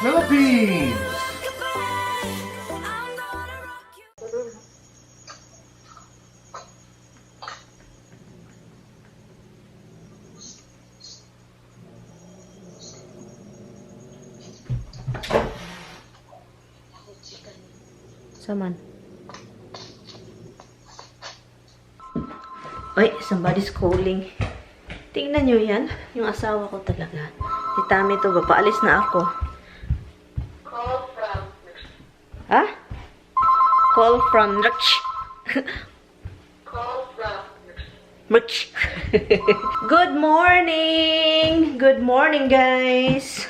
Philippines! Saman. Ay, somebody's calling. Tingnan nyo yan. Yung asawa ko talaga. Si Tami to, papaalis na ako. Ha? Call from Rich. Rich. Good morning! Good morning, guys!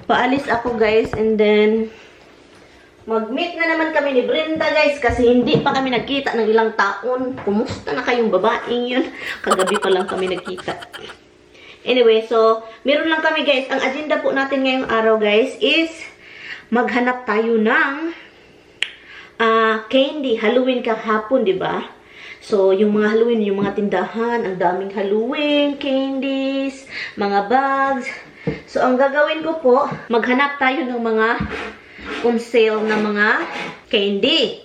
Paalis ako, guys, and then mag-meet na naman kami ni Brenda, guys, kasi hindi pa kami nagkita ng ilang taon. Kumusta na kayong babaeng yun? Kagabi pa lang kami nagkita. Anyway, so, meron lang kami, guys. Ang agenda po natin ngayong araw, guys, is maghanap tayo ng candy. Halloween kahapon, di ba? So, yung mga Halloween, yung mga tindahan, ang daming Halloween, candies, mga bags. So, ang gagawin ko po, maghanap tayo ng mga on sale na mga candy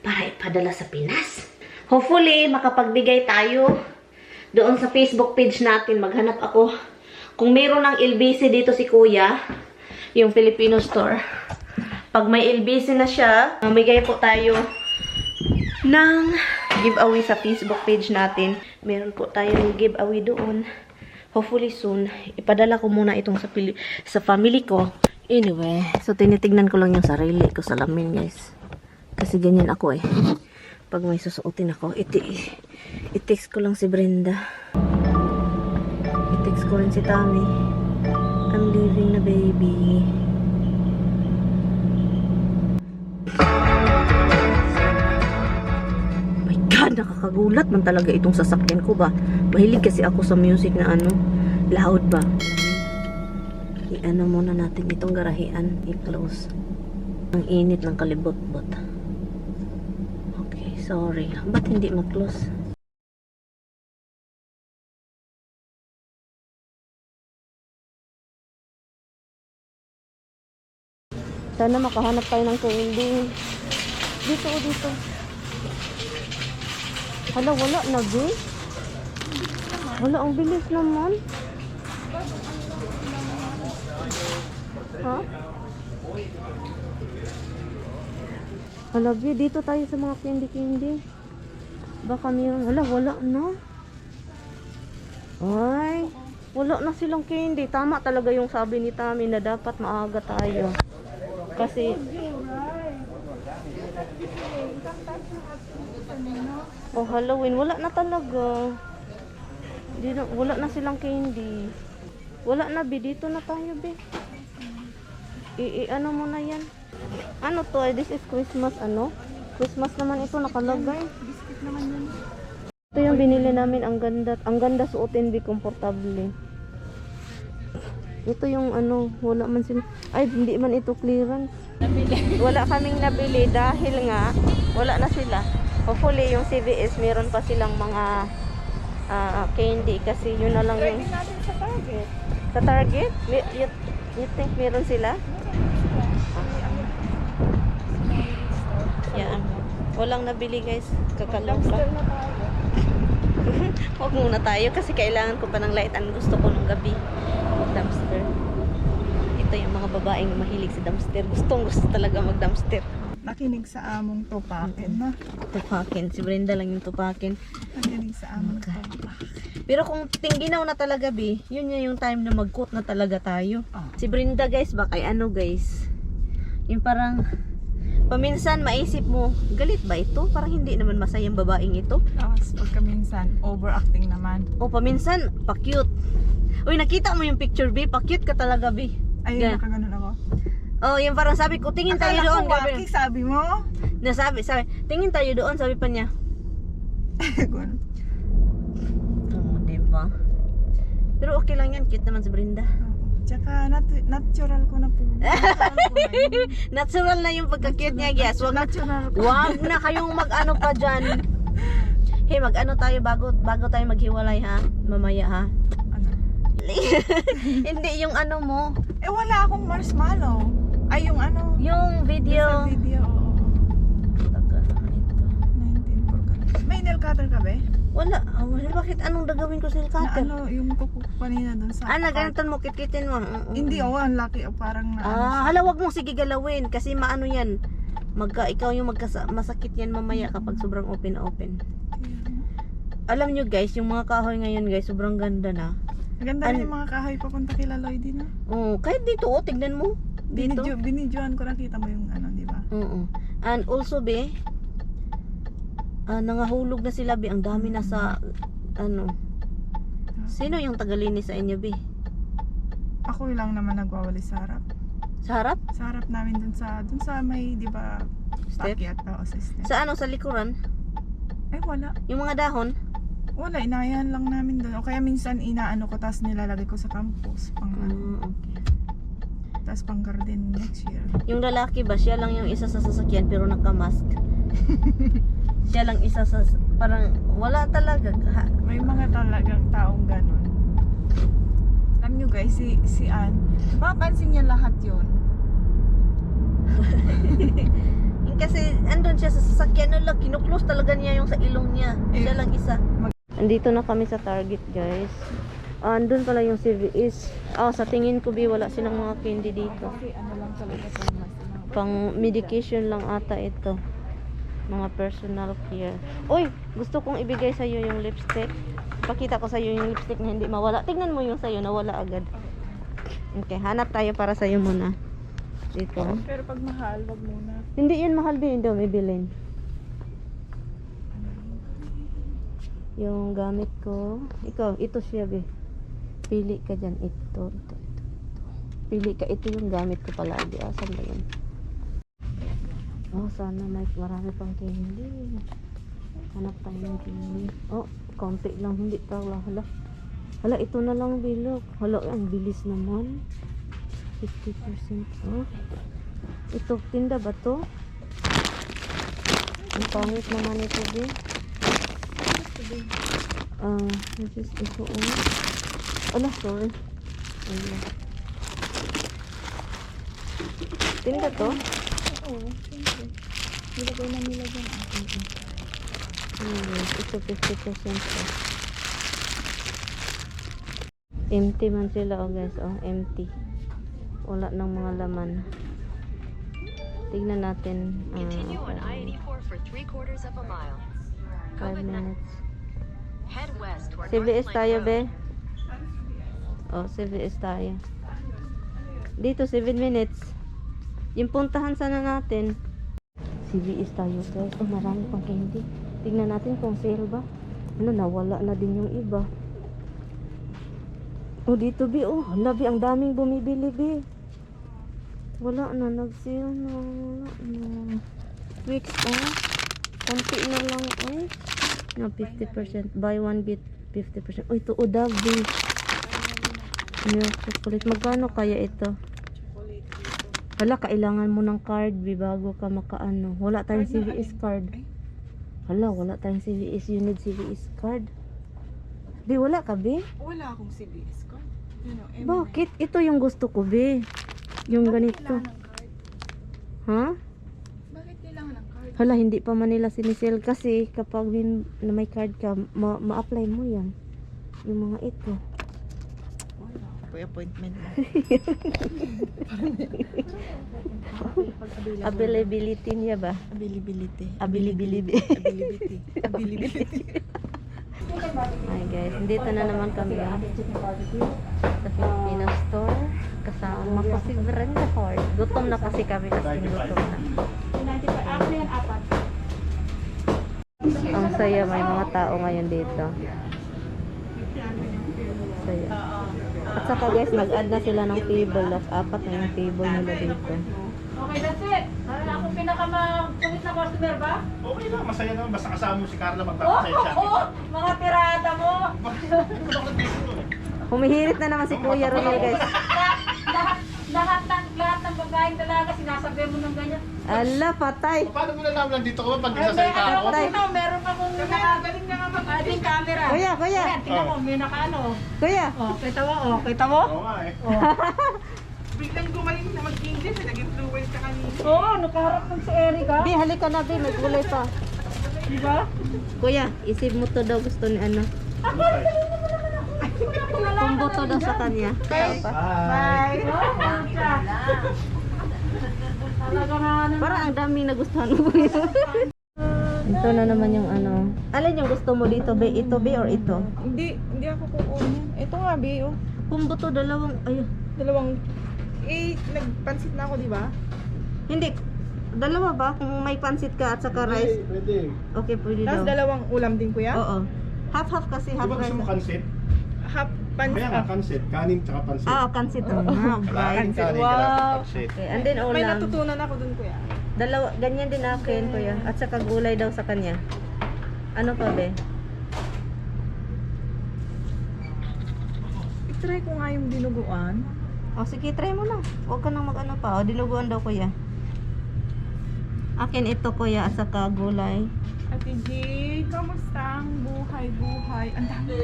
para ipadala sa Pinas. Hopefully, makapagbigay tayo doon sa Facebook page natin. Maghanap ako. Kung mayroon ng LBC dito si Kuya, yung Filipino store. Pag may LBC na siya, mamigay po tayo ng giveaway sa Facebook page natin. Meron po tayong giveaway doon. Hopefully soon, ipadala ko muna itong sa family ko. Anyway, so tinitignan ko lang yung sarili ko sa lamin, guys. Kasi ganyan ako eh. Pag may susuotin ako, i-text ko lang si Brenda. I-text ko rin si Tami. I'm leaving na, baby. Oh my God, nakakagulat man talaga itong sasakyan ko ba. Mahilig kasi ako sa music na loud ba. I-ano muna natin itong garahian. I-close. Ang init ng kalibot-bot. Okay, sorry. Ba't hindi ma-close? Sana makahanap tayo ng candy. Dito o dito. Hala, wala na, G. Wala, ang bilis naman. Ha? Hala, B, dito tayo sa mga candy-candy. Baka mayroon. Hala, wala na. Ay, wala na silang candy. Tama talaga yung sabi ni Tami na dapat maaga tayo. Kasi Halloween, wala na talaga. Wala na silang candy. Wala na, B. Dito na tayo, B. Ano mo na yan? Ano to? This is Christmas, Christmas naman ito, nakalagay. Biscuit naman yun. Ito yung binili namin. Ang ganda. Ang ganda suotin, B. Komportable. Ito yung wala man sila. Ay, hindi man ito clearance. Wala kaming nabili dahil nga, wala na sila. Hopefully, yung CVS, meron pa silang mga candy kasi yun na lang yung... Pwede natin sa Target. Sa Target? You think meron sila? Yeah. Walang nabili, guys. Kakaloka. Dumpster na tayo. Huwag muna tayo kasi kailangan ko pa ng light. Ang gusto ko nung gabi. Dumpster. Ito yung mga babaeng mahilig sa dumpster. Gustong gusto talaga mag-dumpster. Nakinig sa among tupakin, na. Tupakin. Si Brenda lang yung tupakin. Nakinig sa among Okay. tupakin. Pero kung tingginaw na talaga, B, yun yung time na mag-coat na talaga tayo. Oh. Si Brenda, guys, baka guys. Yung parang, paminsan maisip mo, galit ba ito? Parang hindi naman masayang babaeng ito. Tapos pagka minsan, overacting naman. O paminsan, pa-cute. Uy, nakita mo yung picture, B? Pa-cute ka talaga, B. Ayun, Ga- nakaganon ako. Oh, yung parang sabi ko, tingin tayo Akala doon. ko waki, sabi mo. Nasabi, tingin tayo doon, sabi pa niya. Oh, diba? Pero okay lang yan, cute naman si Brenda. Tsaka natural ko na po. Natural na yung pagka-cute niya, guys. Natural ko. Wag na kayong mag-ano pa dyan. Hey, mag-ano tayo bago tayo maghiwalay, ha? Mamaya, ha? Ano? Hindi, yung ano mo. Eh, wala akong marshmallow. Ay, yung ano. Yung Sa video. video, oo. Tagal naman ito. 19 for ka. May nail cutter ka ba? Wala. Oh, bakit anong gagawin ko sa Na cutter? ano, yung kuko ko kanina dun sa... Ganito mo, kitkitin mo. Hindi, ang laki. Parang na... Hala, wag mong sige galawin. Kasi maano yan. Ikaw yung masakit yan mamaya kapag sobrang open. Alam nyo guys, yung mga kahoy ngayon guys, sobrang ganda na. Maganda rin yung mga kahoy papunta kila Lloydie, no? Oo, kahit dito, tignan mo. Dito. Binidyoan ko, nakita mo yung ano, di ba? Oo. And also, be, nangahulog na sila, be. Ang dami na sa, sino yung tagalinis sa inyo, be? Ako lang naman nagwawalis sa harap. Sa harap? Sa harap namin dun sa may, di ba, Step? pakyat o sa step. Sa sa likuran? Eh, wala. Yung mga dahon? Wala, inayan lang namin doon. O kaya minsan inaano ko, tapos nilalagay ko sa campus. Okay. Tapos pang garden next year. Yung lalaki ba, siya lang yung isa sa sasakyan pero naka-mask. Siya lang isa sa, parang wala talaga. May mga talagang taong ganun. Alam nyo guys, si Ann, mapapansin niya lahat yun. Kasi andun siya sa sasakyan nila, kinuklose talaga niya yung sa ilong niya. Siya lang isa. Andito na kami sa Target guys. Andun pala yung CVS. Sa tingin ko wala silang mga candy dito. Kasi ano lang talaga Pang medication lang ata ito. Mga personal care. Uy, gusto kong ibigay sa iyo yung lipstick. Pakita ko sa iyo yung lipstick na hindi mawala. Tingnan mo yung sa iyo, nawala agad. Okay, hanap tayo para sa iyo muna. Dito. Pero pag mahal, wag muna. Hindi yan mahal din daw, may bilhin. Yung gamit ko. Ikaw, ito siya be. Pili ka dyan. Ito. Pili ka. Ito yung gamit ko palagi. Saan ba yun? Sana may marami pang candy. Hanap tayo ng candy. Konti lang. Hindi tawala. Hala, ito na lang bilog. Hala, ang bilis naman. 50%. Ito, tinda ba to? Ang pangit naman ito din. This is ito. Sorry. Ayun. Tinda to? Oo, siyempre. Nilagay na nila dyan. Ito 50% to. Empty man sila guys. Empty. Wala ng mga laman. Tignan natin. Continue on I-84 for 3/4 of a mile. 5 minutes. Head west toward CVS North tayo, Lake Road. be. CVS tayo. Dito, 7 minutes. Yung puntahan sana natin. CVS tayo, guys. Marami pang candy. Tignan natin kung sale ba. Nawala na din yung iba. Dito, be. Labi, ang daming bumibili, be. Wala na, nag-sale na. Wala na. Twix, konti na lang, 50%. Buy one, get 50%. Ito, Davi. Milk chocolate. Magkano kaya ito? Hala, kailangan mo ng card, bago ka makaano. Wala tayong CVS card. Hala, wala tayong CVS. You need CVS card. Wala ka, Wala akong CBS ko. Bakit? Ito yung gusto ko, yung ganito. Ha? Bakit kailangan ng card? Hala, hindi pa man nila sinisell kasi kapag na may card ka, ma-apply mo yan. Yung mga ito. Wala. May appointment mo. Availability niya ba? Availability. Availability. Availability. Hi guys, dito na naman kami sa Filipino store. Kasama ko si Brenda Ford. Gutom na kasi kami kasi gutom na. Ang saya, may mga tao ngayon dito. Saya. At saka guys, nag-add na sila ng table. 4 na yung table nila dito. Okay, that's it. Ako pinaka-kulit na customer ba? Okay lang, masaya naman. Basta kasama mo si Carla, magpapasaya siya. Mga pirata mo! Humihirit na naman si Kuya Ronel guys. lahat ng babae kinain talaga, sinasabi mo ng ganyan. Ala, patay. Paano mo nalaman nandito ka ba pag Ay, nagsasalita ako? Tay. Meron akong nakagaling na nga ating camera. Kuya, kuya. Ayan, tingnan mo, may nakaano. Kuya. Oh, kita mo, oh, kita mo? Oo nga eh. Biglang gumaling na mag-English, naging fluent ka kanina. Oo, nakaharap ng si Erika. Bi, halika na, Bi. May kulay pa. Di ba? Kuya, isip mo to daw gusto ni ano. Kumbo to daw sa kanya. Bye. Talaga na ano. Parang ang daming nagustuhan mo. Ito na naman yung ano. Alin yung gusto mo dito, Be? Ito, Be, or ito? Hindi ako kukunin. Ito nga, Be, oh. Kumbo to, dalawang, ayun. Dalawang, nagpansit na ako, di ba? Hindi. Dalawa ba? Kung may pansit ka at saka rice. Pwede. Okay, pwede Tapos daw. dalawang ulam din, kuya? Oo. Half-half kasi, Di half ba gusto rice. mo kansit? Half pansit. Kaya nga kansit. Kanin tsaka pansit. Ah, pansit. Oh, Kanin, right. kanin, Wow. pansit. Okay, and then May ulam. natutunan ako dun, kuya. Dalawa, ganyan din akin, kuya. At saka gulay daw sa kanya. Ano pa, Be? I-try ko nga yung dinuguan. O, sige, try mo na. Huwag ka nang mag-ano pa. O, dinuguan daw, kuya. Akin ito, kuya, at saka gulay. Ate G, kamusta ang buhay? Ang dami.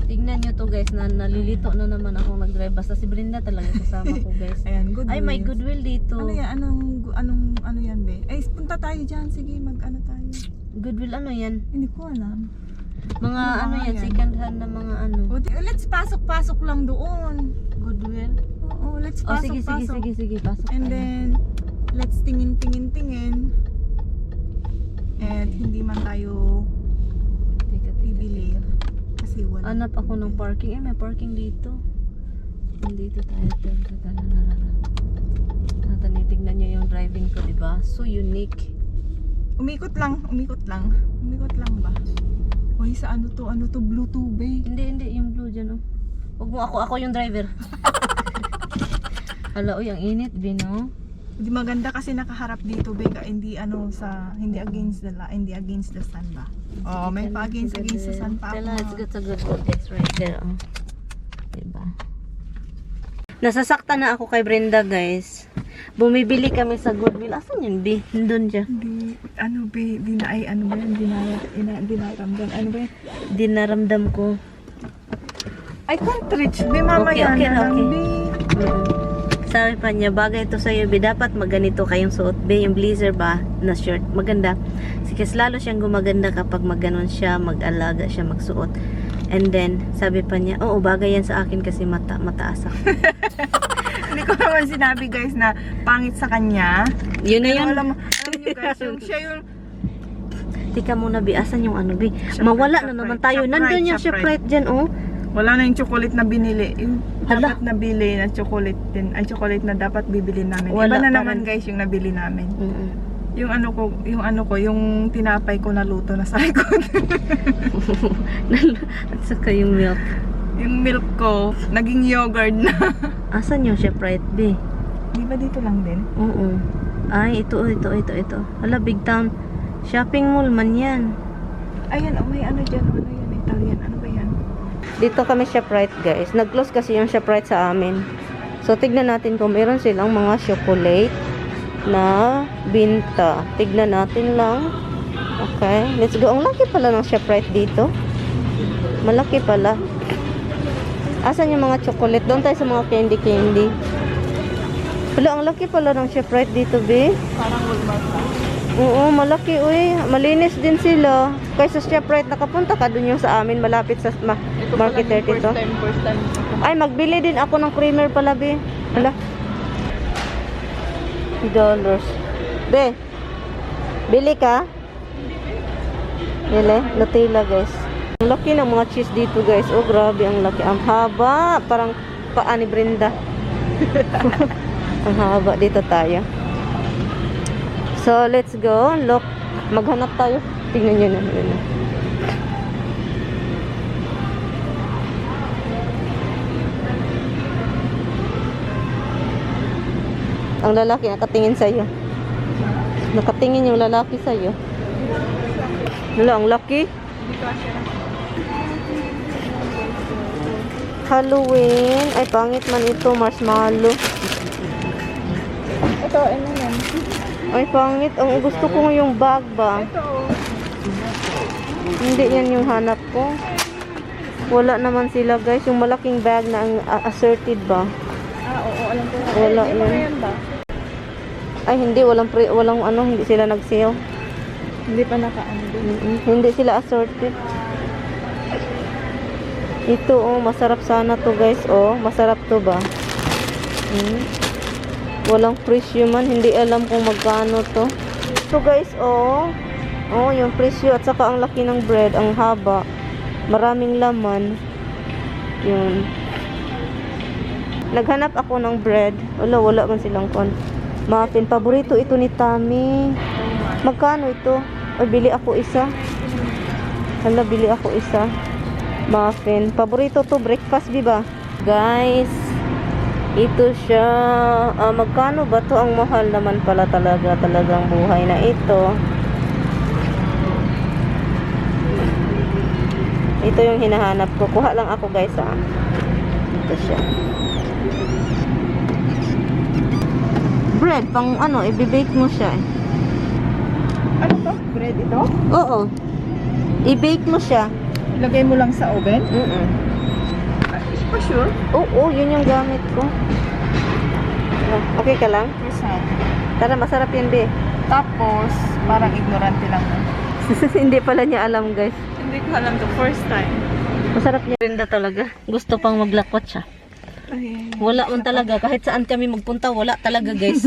Tingnan nyo to, guys, na nalilito na naman akong nag-drive. Basta si Brenda talaga kasama ko, guys. Ayan, good. Ay, may Goodwill dito. Ano yan? Ano yan, be? Ay, punta tayo dyan. Sige, mag-ano tayo. Goodwill, ano yan? Hindi ko alam. Mga Ano ano ba yan, yan? second hand na mga ano. Let's pasok lang doon. Goodwill? Oo, let's Oh, pasok. sige, pasok And tayo. then, let's tingin. At hindi man tayo Teka, bibili. Kasi wala. Hanap ako ng parking. Eh, may parking dito. Nandito tayo. Tinitignan nyo yung driving ko, diba? So unique. Umikot lang ba? Uy, sa ano to, blue tube. Hindi, yung blue dyan, oh. Huwag mo ako yung driver. Hala, uy, ang init, Bino. Hindi maganda kasi nakaharap dito, Beka. Hindi against the sun ba? Oh, may pa against the sun pa ako. Let's go to Goodwill. It's right there, oh. Diba? Nasasaktan na ako kay Brenda, guys. Bumibili kami sa Goodwill. Asan yun, B? Nandun siya. Hindi, ano ba yan? Dinaramdam. Ano ba yan? Dinaramdam ko. I can't reach, Be, mamaya Okay, na lang, okay. Be. Sabi pa niya, bagay ito sa'yo, B. Dapat maganito kayong suot, B. Yung blazer ba na shirt, maganda. Sige, lalo siyang gumaganda kapag maganon siya, mag-alaga siya, magsuot. And then, sabi pa niya, oo, bagay yan sa akin kasi mataas ako. Hindi ko naman sinabi, guys, na pangit sa kanya. Yun na Pero yun. alam niyo, guys, siya yung Tika muna, B. Asan yung ano, B? Mawala na naman tayo. Nandun yung Shoprite dyan, oh. wala na yung chocolate na binili. Yung Hala. dapat nabili na chocolate din. Ay, chocolate na dapat bibili namin. Wala Iba na pa naman, rin. guys, yung nabili namin. Mm-mm. Yung ano ko, yung tinapay ko na luto na sa likod. At saka yung milk. Yung milk ko, naging yogurt na. Asan yung Shoprite, B? Di ba dito lang din? Oo. Ay, ito. Hala, big town. Shopping mall man yan. Ayan, oh, may ano dyan. Ano yan? Italian. Ano ba yan? Dito kami Shoprite, guys. Nag-close kasi yung Shoprite sa amin. So, tignan natin kung meron silang mga chocolate na binta. Tignan natin lang. Okay, let's go. Ang laki pala ng Shoprite dito. Malaki pala. Asan yung mga chocolate? Doon tayo sa mga candy. Hala, ang laki pala ng Shoprite dito, be. Parang Walmart lang. Oo, malaki, uy. Malinis din sila. Kaysa Shoprite, nakapunta ka dun yung sa amin, malapit sa Market 32. First time. Ay, magbili din ako ng creamer pala, be. Hala. $. Be, bili ka? Bili? Nutella, guys. Ang laki ng mga cheese dito, guys. Oh, grabe, ang laki. Ang haba. Parang paa ni Brenda. Ang haba. Dito tayo. So, let's go. Look Maghanap tayo. Tingnan nyo na. Yun na. Ang lalaki nakatingin sa'yo. Nakatingin yung lalaki sa'yo. Wala, ang laki. Halloween. Ay, pangit man ito. Marshmallow. Ito, ano yan? Ay, pangit. Ang gusto ko yung bag ba? Ito. Hindi yan yung hanap ko. Wala naman sila, guys. Yung malaking bag na ang assorted ba? Oo, alam ko. Wala Hindi mo yan. na yan ba? Ay, hindi. Walang ano. Hindi sila nag-sale. Hindi pa naka-ano doon. Hindi sila assorted. Ito, oh. Masarap sana to, guys. Oh, masarap to ba? Walang presyo man. Hindi alam kung magkano to. Ito, guys, oh. Oh, yung presyo. At saka ang laki ng bread. Ang haba. Maraming laman. Yun. Naghanap ako ng bread. Wala man silang muffin. Paborito ito ni Tami. Magkano ito? Ay, bili ako isa. Hala, bili ako isa. Muffin. Paborito to. Breakfast, diba? Guys, ito siya. Magkano ba to? Ang mahal naman pala talaga. Talagang buhay na ito. Ito yung hinahanap ko. Kuha lang ako, guys, ha. Ito siya. Bread, pang ano, i-bake mo siya. Ano to? Bread ito? Oo. I-bake mo siya. Lagay mo lang sa oven? Pa sure? Oo, yun yung gamit ko. Okay ka lang? Yes, Tara, masarap yan, be. Tapos, parang ignorante lang. Hindi pala niya alam, guys. Hindi ko alam to. First time. Masarap niya rin talaga. Gusto pang maglakwat siya. Ay, Wala man talaga. Kahit saan kami magpunta, wala talaga, guys.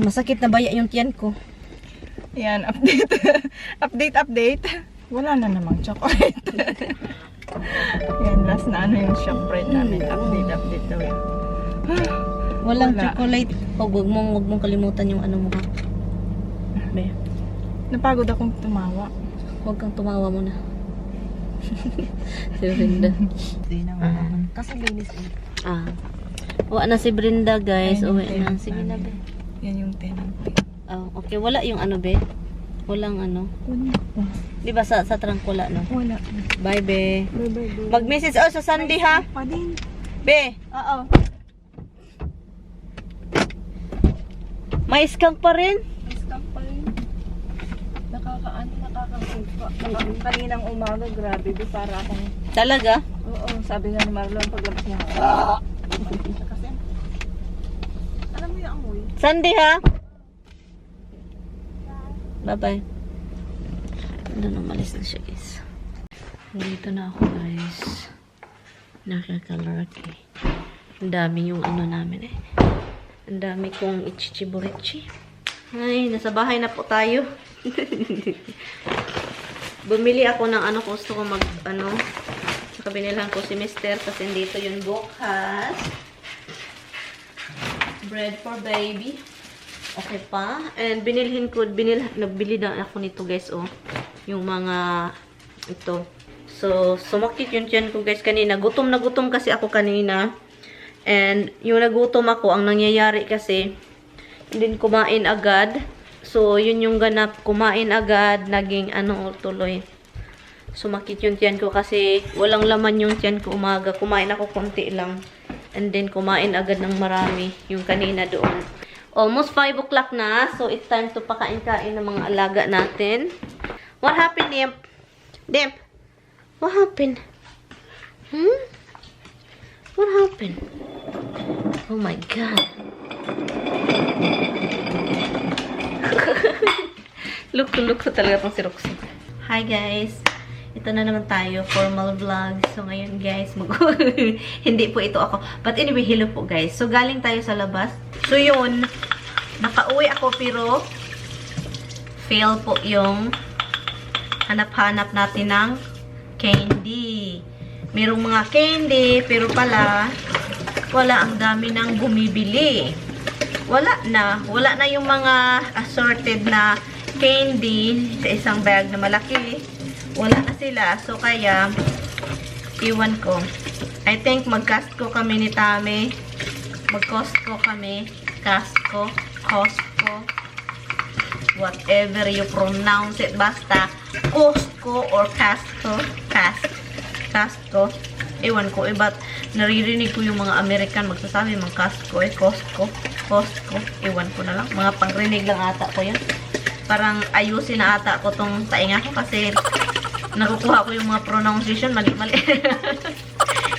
Masakit na baya yung tiyan ko. yan, update. update. Wala na namang chocolate. yan, last na ano yung shop bread namin. Update daw yan. Walang Wala. chocolate. Huwag mong kalimutan yung ano mo, ha. Be, Napagod akong tumawa. huwag kang tumawa muna. Si Brenda. Hindi naman. Kasi linis eh. Uwa na si Brenda, guys. Ayun yung Uwi na. tenant Sige na, be. namin. Yan yung tenant ko. Okay, wala yung ano, be. Walang ano. Wala pa. Di ba sa trunk wala, no? Wala. Bye, be. Bye-bye. Mag-message sa Sunday, ha? Pa din. Be, Oo. may skunk pa rin. Stop pa rin. Nakakakupa. Kaninang umaga, grabe. Di para akong... Talaga? Oo, sabi nga ni Marlon paglabas niya. Kasi, alam mo yung amoy? Sunday, ha? Bye-bye. Doon, umalis na siya, guys. Dito na ako, guys. Nakakalaki. Ang dami yung ano namin, eh. Ang dami kong ichichiburichi. Ay, nasa bahay na po tayo. Bumili ako ng ano, gusto ko ano. Saka binilhan ko si Mister kasi dito yung bukas. Bread for baby. Okay pa. And nagbili na ako nito, guys, oh. Yung mga, ito. So, sumakit yung tiyan ko, guys, kanina. Gutom na gutom kasi ako kanina. And, yung nagutom ako, ang nangyayari kasi, hindi kumain agad. So, yun yung ganap. Kumain agad, naging, tuloy. Sumakit yung tiyan ko kasi, walang laman yung tiyan ko umaga. Kumain ako konti lang. And then, kumain agad ng marami. Yung kanina doon. Almost 5 o'clock na. So, it's time to pakain-kain ng mga alaga natin. What happened, Dimp? Dimp? What happened? What happened? Oh my God. Look talaga pang si Roxy. Hi guys. Ito na naman tayo. Formal vlog. So ngayon guys, hindi po ito ako. But anyway, hello po guys. So galing tayo sa labas. So yun, nakauwi ako pero fail po yung hanap-hanap natin ng candy. Merong mga candy, pero pala, wala, ang dami nang bumibili. Wala na yung mga assorted na candy sa isang bag na malaki. Wala na sila. So, kaya, iwan ko. I think mag-Costco kami ni Tami. Mag-Costco kami. Costco. Whatever you pronounce it. Basta, Costco or Costco. Costco. Iwan ko. Ba't naririnig ko yung mga American magsasabi mga Costco. Costco. Iwan ko na lang. Mga pangrinig lang ata ko yun. Parang ayusin na ata ko tong tainga ko kasi nakukuha ko yung mga pronunciation mali-mali.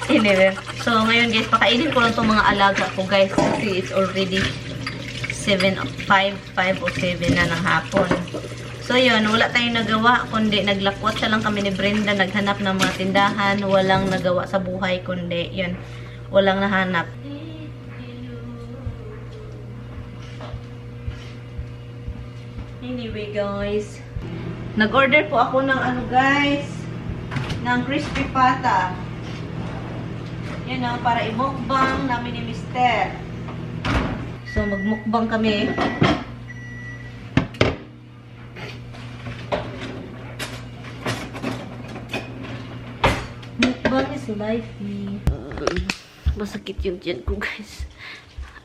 Anyway. So, ngayon guys, pakainin ko lang itong mga alaga ko guys kasi it's already 5 o 7 na ng hapon. So, yun. Wala tayong nagawa kundi naglakwat siya lang kami ni Brenda. Naghanap ng mga tindahan. Walang nagawa sa buhay kundi yun. Walang nahanap. Anyway guys, nag-order po ako ng ano guys, ng crispy pata. Yan na, para i-mukbang namin ni Mister. So, mag-mukbang kami. Mukbang is life. Masakit yung tiyan ko guys.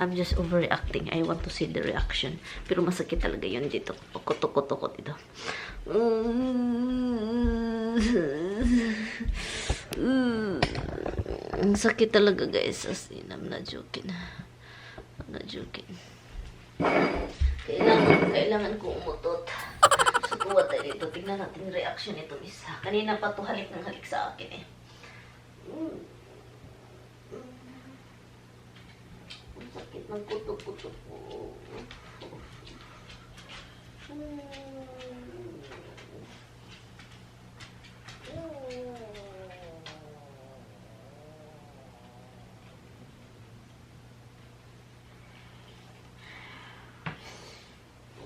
I'm just overreacting. I want to see the reaction. Pero masakit talaga yun dito. Tukot dito. Ang sakit talaga guys. As in, I'm not joking. Kailangan ko umutot. So, kuha tayo dito. Tingnan natin yung reaction nito isa. Kanina pa to halik ng halik sa akin eh. Sakit ng kutok-kutok ko.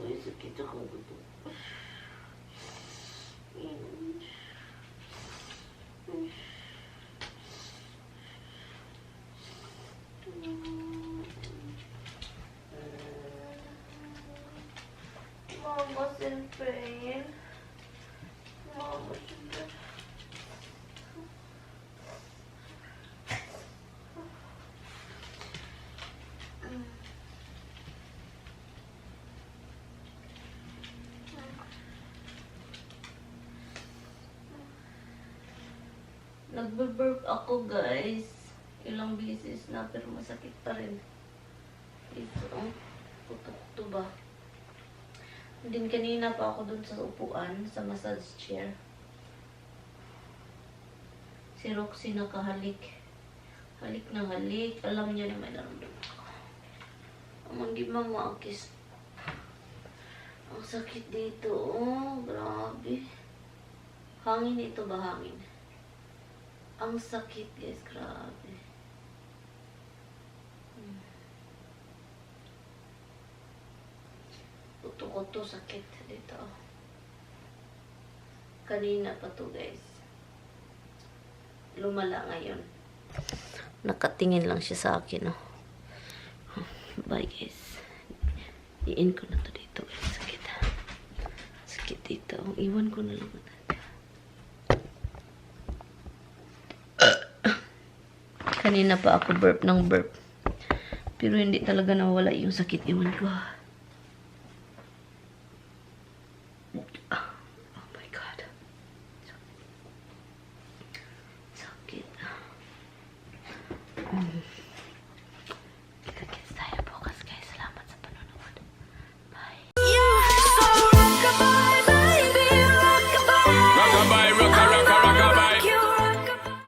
Uy, sakit akong kutok. Mama's in pain. Mama's in pain. Nagbe-burp ako guys. Ilang beses na pero masakit pa rin. Ito, putok to ba? Din kanina pa ako dun sa upuan, sa massage chair. Si Roxy nakahalik. Halik na halik. Alam niya na may naramdaman ako. Amang gimang maakis. Ang sakit dito. Oh, grabe. Hangin ito ba hangin? Ang sakit guys, grabe. Kuto-kuto sakit dito. Kanina pa to guys. Lumala ngayon. Nakatingin lang siya sa akin. Oh. Bye guys. Iin ko na to dito guys. Sakit. Sakit dito. Iwan ko na lang. Kanina pa ako burp ng burp. Pero hindi talaga nawala yung sakit. Iwan ko.